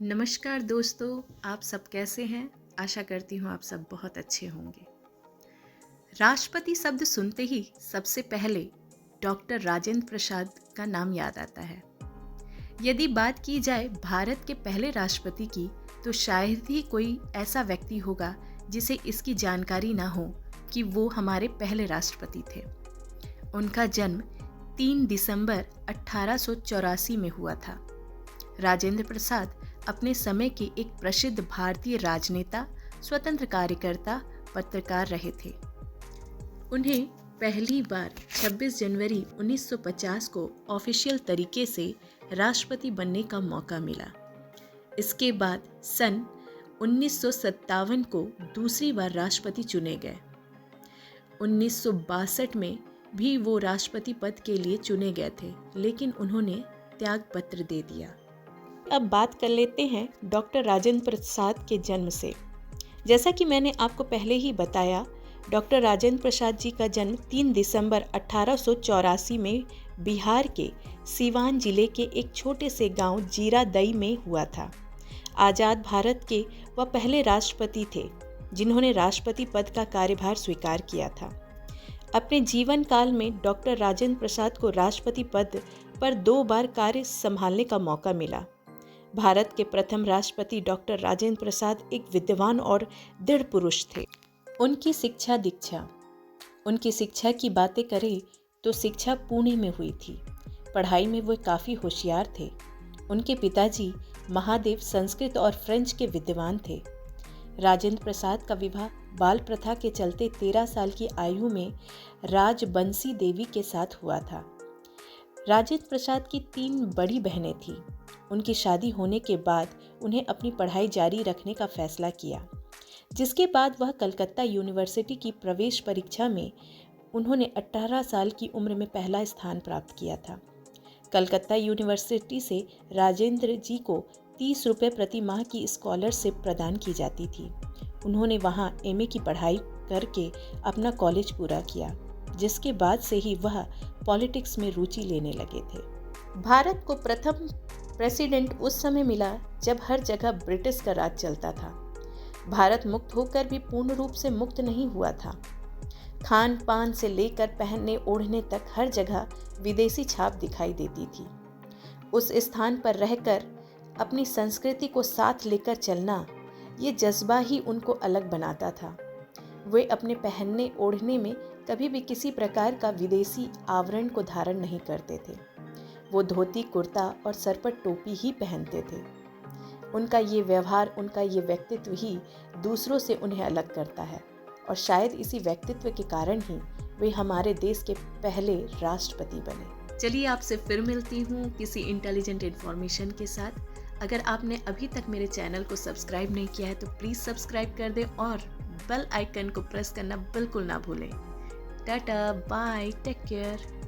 नमस्कार दोस्तों, आप सब कैसे हैं? आशा करती हूँ आप सब बहुत अच्छे होंगे। राष्ट्रपति शब्द सुनते ही सबसे पहले डॉक्टर राजेंद्र प्रसाद का नाम याद आता है। यदि बात की जाए भारत के पहले राष्ट्रपति की, तो शायद ही कोई ऐसा व्यक्ति होगा जिसे इसकी जानकारी ना हो कि वो हमारे पहले राष्ट्रपति थे। उनका जन्म 3 दिसंबर 1884 में हुआ था। राजेंद्र प्रसाद अपने समय के एक प्रसिद्ध भारतीय राजनेता, स्वतंत्र कार्यकर्ता, पत्रकार रहे थे। उन्हें पहली बार 26 जनवरी 1950 को ऑफिशियल तरीके से राष्ट्रपति बनने का मौका मिला। इसके बाद सन 1957 को दूसरी बार राष्ट्रपति चुने गए। 1962 में भी वो राष्ट्रपति पद के लिए चुने गए थे, लेकिन उन्होंने त्यागपत्र दे दिया। अब बात कर लेते हैं डॉक्टर राजेंद्र प्रसाद के जन्म से। जैसा कि मैंने आपको पहले ही बताया, डॉक्टर राजेंद्र प्रसाद जी का जन्म 3 दिसंबर 1884 में बिहार के सीवान जिले के एक छोटे से गांव जीरादई में हुआ था। आज़ाद भारत के वह पहले राष्ट्रपति थे जिन्होंने राष्ट्रपति पद का कार्यभार स्वीकार किया था। अपने जीवन काल में डॉक्टर राजेंद्र प्रसाद को राष्ट्रपति पद पर 2 बार कार्य संभालने का मौका मिला। भारत के प्रथम राष्ट्रपति डॉक्टर राजेंद्र प्रसाद एक विद्वान और दृढ़ पुरुष थे। उनकी शिक्षा की बातें करें तो शिक्षा पुणे में हुई थी। पढ़ाई में वो काफ़ी होशियार थे। उनके पिताजी महादेव संस्कृत और फ्रेंच के विद्वान थे। राजेंद्र प्रसाद का विवाह बाल प्रथा के चलते 13 साल की आयु में राजबंसी देवी के साथ हुआ था। राजेंद्र प्रसाद की 3 बड़ी बहनें थीं। उनकी शादी होने के बाद उन्हें अपनी पढ़ाई जारी रखने का फैसला किया, जिसके बाद वह कलकत्ता यूनिवर्सिटी की प्रवेश परीक्षा में उन्होंने 18 साल की उम्र में पहला स्थान प्राप्त किया था। कलकत्ता यूनिवर्सिटी से राजेंद्र जी को 30 रुपये प्रति माह की स्कॉलरशिप प्रदान की जाती थी। उन्होंने वहां एमए की पढ़ाई करके अपना कॉलेज पूरा किया, जिसके बाद से ही वह पॉलिटिक्स में रुचि लेने लगे थे। भारत को प्रथम प्रेसिडेंट उस समय मिला जब हर जगह ब्रिटिश का राज चलता था। भारत मुक्त होकर भी पूर्ण रूप से मुक्त नहीं हुआ था। खान पान से लेकर पहनने ओढ़ने तक हर जगह विदेशी छाप दिखाई देती थी। उस स्थान पर रहकर अपनी संस्कृति को साथ लेकर चलना, ये जज्बा ही उनको अलग बनाता था। वे अपने पहनने ओढ़ने में कभी भी किसी प्रकार का विदेशी आवरण को धारण नहीं करते थे। वो धोती कुर्ता और सर पर टोपी ही पहनते थे। उनका ये व्यवहार, उनका ये व्यक्तित्व ही दूसरों से उन्हें अलग करता है, और शायद इसी व्यक्तित्व के कारण ही वे हमारे देश के पहले राष्ट्रपति बने। चलिए आपसे फिर मिलती हूँ किसी इंटेलिजेंट इन्फॉर्मेशन के साथ। अगर आपने अभी तक मेरे चैनल को सब्सक्राइब नहीं किया है तो प्लीज़ सब्सक्राइब कर दें और बेल आइकन को प्रेस करना बिल्कुल ना भूलें। Tata, bye, take care.